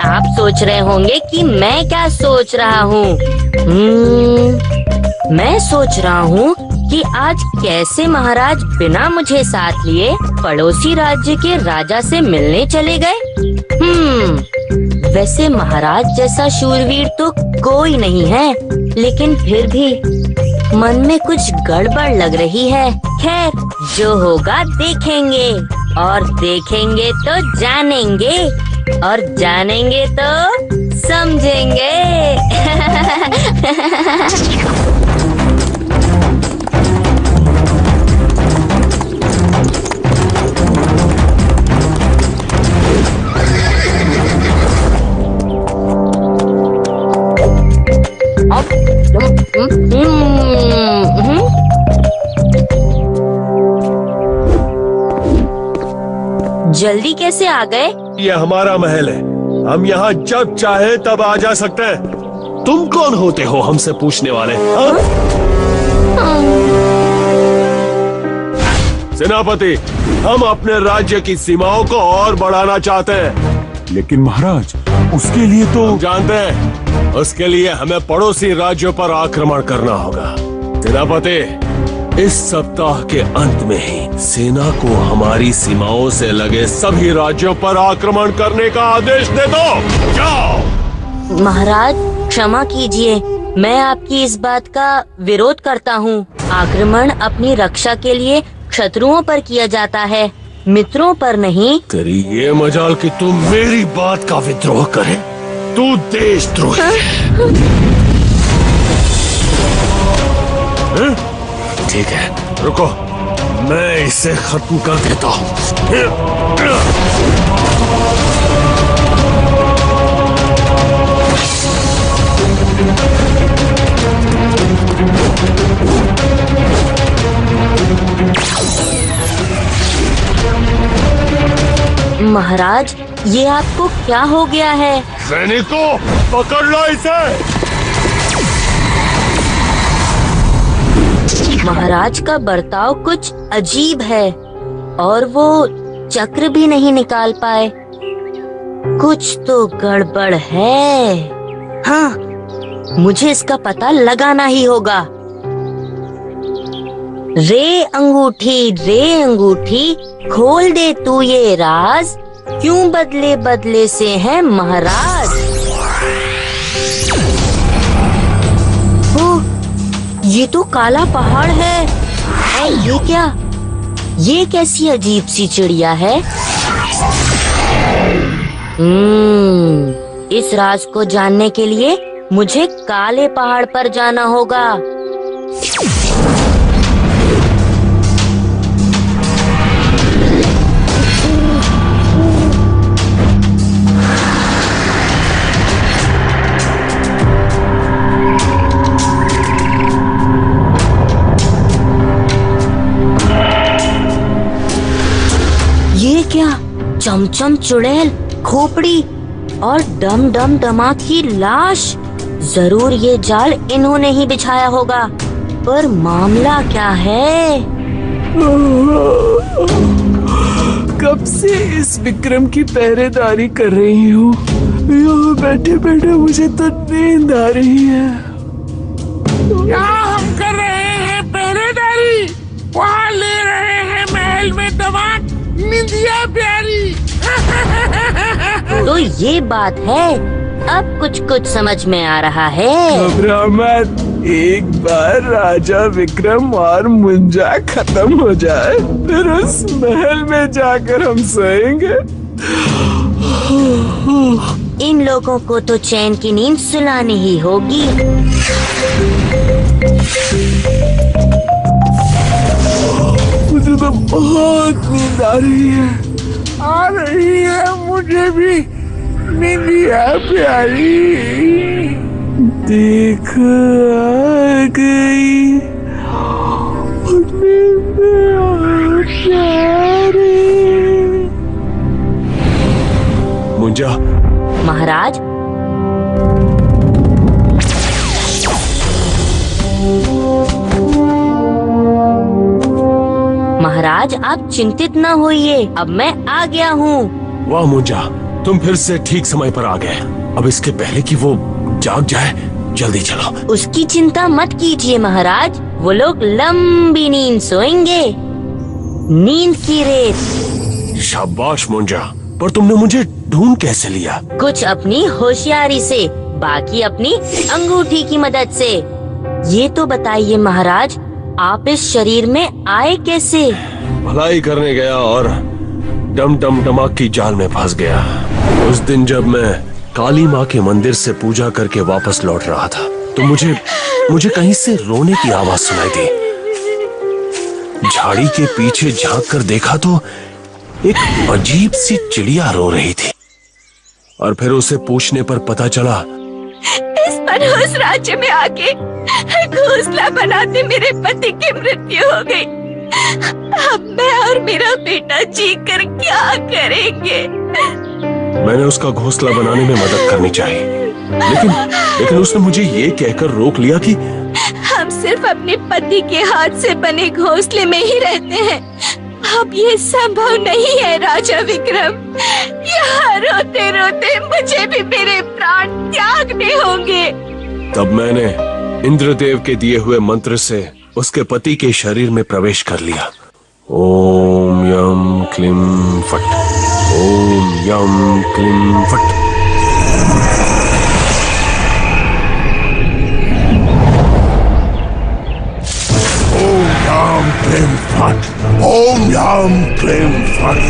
आप सोच रहे होंगे कि मैं क्या सोच रहा हूँ। मैं सोच रहा हूँ कि आज कैसे महाराज बिना मुझे साथ लिए पड़ोसी राज्य के राजा से मिलने चले गए। वैसे महाराज जैसा शूरवीर तो कोई नहीं है, लेकिन फिर भी मन में कुछ गड़बड़ लग रही है। खैर, जो होगा देखेंगे, और देखेंगे तो जानेंगे, और जानेंगे तो समझेंगे। जल्दी कैसे आ गए? ये हमारा महल है, हम यहाँ जब चाहे तब आ जा सकते हैं। तुम कौन होते हो हमसे पूछने वाले? सेनापति, हम अपने राज्य की सीमाओं को और बढ़ाना चाहते हैं। लेकिन महाराज, उसके लिए तो हम जानते हैं, उसके लिए हमें पड़ोसी राज्यों पर आक्रमण करना होगा। सेनापति, इस सप्ताह के अंत में ही सेना को हमारी सीमाओं से लगे सभी राज्यों पर आक्रमण करने का आदेश दे दो। जाओ। महाराज क्षमा कीजिए, मैं आपकी इस बात का विरोध करता हूँ। आक्रमण अपनी रक्षा के लिए शत्रुओं पर किया जाता है, मित्रों पर नहीं। तेरी ये मजाल कि तुम मेरी बात का विद्रोह करे। तू देशद्रोही है। ठीक है, रुको, मैं इसे खत्म कर देता हूँ। महाराज, ये आपको क्या हो गया है? सैनिकों, पकड़ लो इसे। महाराज का बर्ताव कुछ अजीब है, और वो चक्र भी नहीं निकाल पाए। कुछ तो गड़बड़ है। हाँ, मुझे इसका पता लगाना ही होगा। रे अंगूठी, खोल दे तू ये राज, क्यों बदले बदले से है महाराज। ये तो काला पहाड़ है। और ये क्या? ये कैसी अजीब सी चिड़िया है? इस राज को जानने के लिए मुझे काले पहाड़ पर जाना होगा। ये क्या? चमचम चुड़ैल, खोपड़ी और डम डम दमा की लाश। जरूर ये जाल इन्होंने ही बिछाया होगा, पर मामला क्या है? कब से इस विक्रम की पहरेदारी कर रही हूँ। यहाँ बैठे बैठे मुझे तो नींद आ रही है। यहाँ हम कर रहे हैं पहरेदारी, वहाँ ले रहे हैं महल में दमाद, निंदिया प्यारी। तो ये बात है, अब कुछ कुछ समझ में आ रहा है। घबरा मत, एक बार राजा विक्रम और मुंजा खत्म हो जाए, फिर उस महल में जाकर हम सोएंगे। इन लोगों को तो चैन की नींद सुलानी ही होगी। मुझे तो बहुत नींद आ रही है मुझे भी निंदिया प्यारी। देख आ गई निंदिया प्यारी। मुंजा, महाराज, महाराज आप चिंतित न होइए, अब मैं आ गया हूँ। वाह मुंजा, तुम फिर से ठीक समय पर आ गए। अब इसके पहले कि वो जाग जाए, जल्दी चलो। उसकी चिंता मत कीजिए महाराज, वो लोग लंबी नींद सोएंगे, नींद की रेत। शाबाश मुंजा, पर तुमने मुझे ढूंढ कैसे लिया? कुछ अपनी होशियारी से, बाकी अपनी अंगूठी की मदद से। ये तो बताइए महाराज, आप इस शरीर में आए कैसे? भलाई करने गया और डम डम डमाक की जाल में फंस गया। उस दिन जब मैं काली माँ के मंदिर से पूजा करके वापस लौट रहा था तो मुझे कहीं से रोने की आवाज सुनाई दी। झाड़ी के पीछे झांक कर देखा तो एक अजीब सी चिड़िया रो रही थी और फिर उसे पूछने पर पता चला इस मनहूस राज्य में आके घोंसला बनाते मेरे पति की मृत्यु हो गई। अब मैं और मेरा बेटा जी कर क्या करेंगे? मैंने उसका घोंसला बनाने में मदद करनी चाहिए, लेकिन उसने मुझे ये कहकर रोक लिया कि हम सिर्फ अपने पति के हाथ से बने घोंसले में ही रहते हैं। अब ये संभव नहीं है राजा विक्रम। यहाँ रोते रोते मुझे भी मेरे प्राण त्यागने होंगे। तब मैंने इंद्रदेव के दिए हुए मंत्र से उसके पति के शरीर में प्रवेश कर लिया। ओम यम क्लीम फट, ओम यम क्लीम फट। ओम यम क्लीम फट, ओम यम क्लीम फट।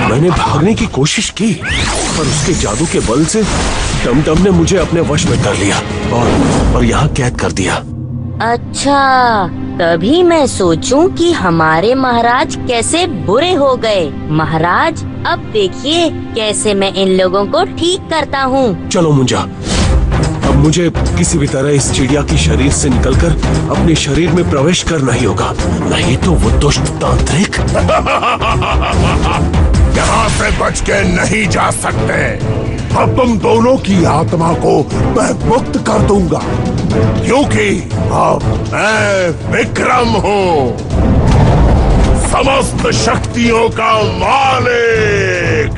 मैंने भागने की कोशिश की पर उसके जादू के बल से डमडम ने मुझे अपने वश में कर लिया और यहाँ कैद कर दिया। अच्छा, तभी मैं सोचूं कि हमारे महाराज कैसे बुरे हो गए। महाराज, अब देखिए कैसे मैं इन लोगों को ठीक करता हूँ। चलो मुंजा, अब मुझे किसी भी तरह इस चिड़िया की शरीर से निकलकर अपने शरीर में प्रवेश करना ही होगा, नहीं तो वो दुष्ट तांत्रिक यहाँ से बच के नहीं जा सकते। अब तुम दोनों की आत्मा को मैं मुक्त कर दूंगा, क्योंकि अब मैं विक्रम हूँ, समस्त शक्तियों का मालिक।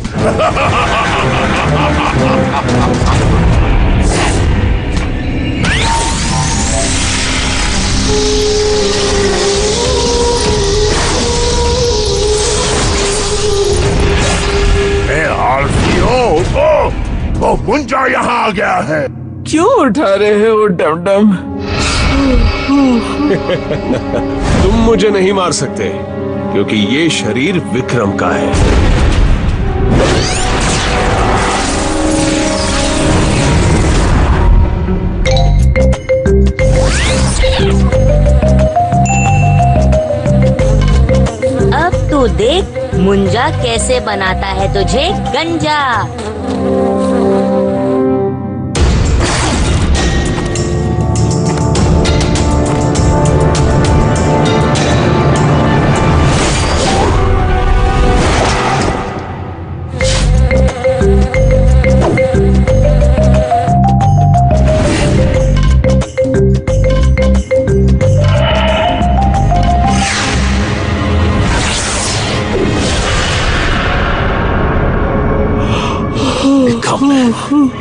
वो मुंजा यहाँ आ गया है। क्यों उठा रहे हो वो डमडम? तुम मुझे नहीं मार सकते क्योंकि ये शरीर विक्रम का है। अब तू देख मुंजा कैसे बनाता है तुझे गंजा।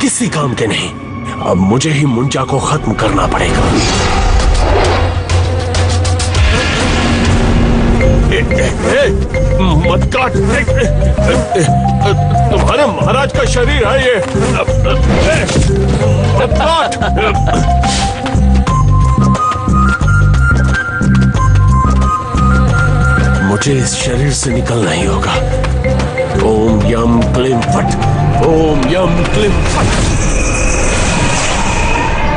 किसी काम के नहीं, अब मुझे ही मुंजा को खत्म करना पड़ेगा। मत काट, तुम्हारे महाराज का शरीर है ये, मत काट। मुझे इस शरीर से निकलना ही होगा। ओम यम क्लीम फट, ओम यम क्लीम फट,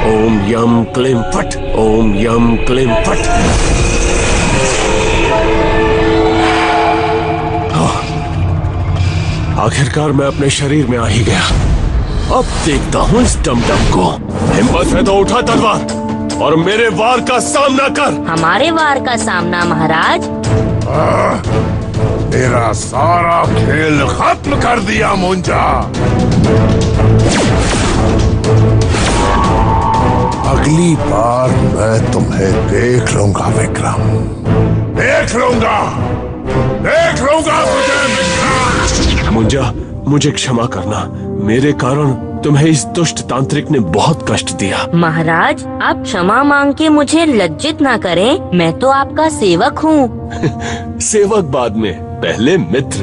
ओम यम क्लीम फट, ओम यम क्लीम फट। आखिरकार मैं अपने शरीर में आ ही गया। अब देखता हूँ इस डमडम को। हिम्मत है तो उठा तलवार और मेरे वार का सामना कर। हमारे वार का सामना महाराज? तेरा सारा खेल खत्म कर दिया मुंजा। अगली बार मैं तुम्हें देख लूंगा विक्रम, देख लूंगा तुझे विक्रम। मुंजा, मुझे क्षमा करना, मेरे कारण तुम्हें इस दुष्ट तांत्रिक ने बहुत कष्ट दिया। महाराज, आप क्षमा मांग के मुझे लज्जित ना करें, मैं तो आपका सेवक हूँ। सेवक बाद में, पहले मित्र।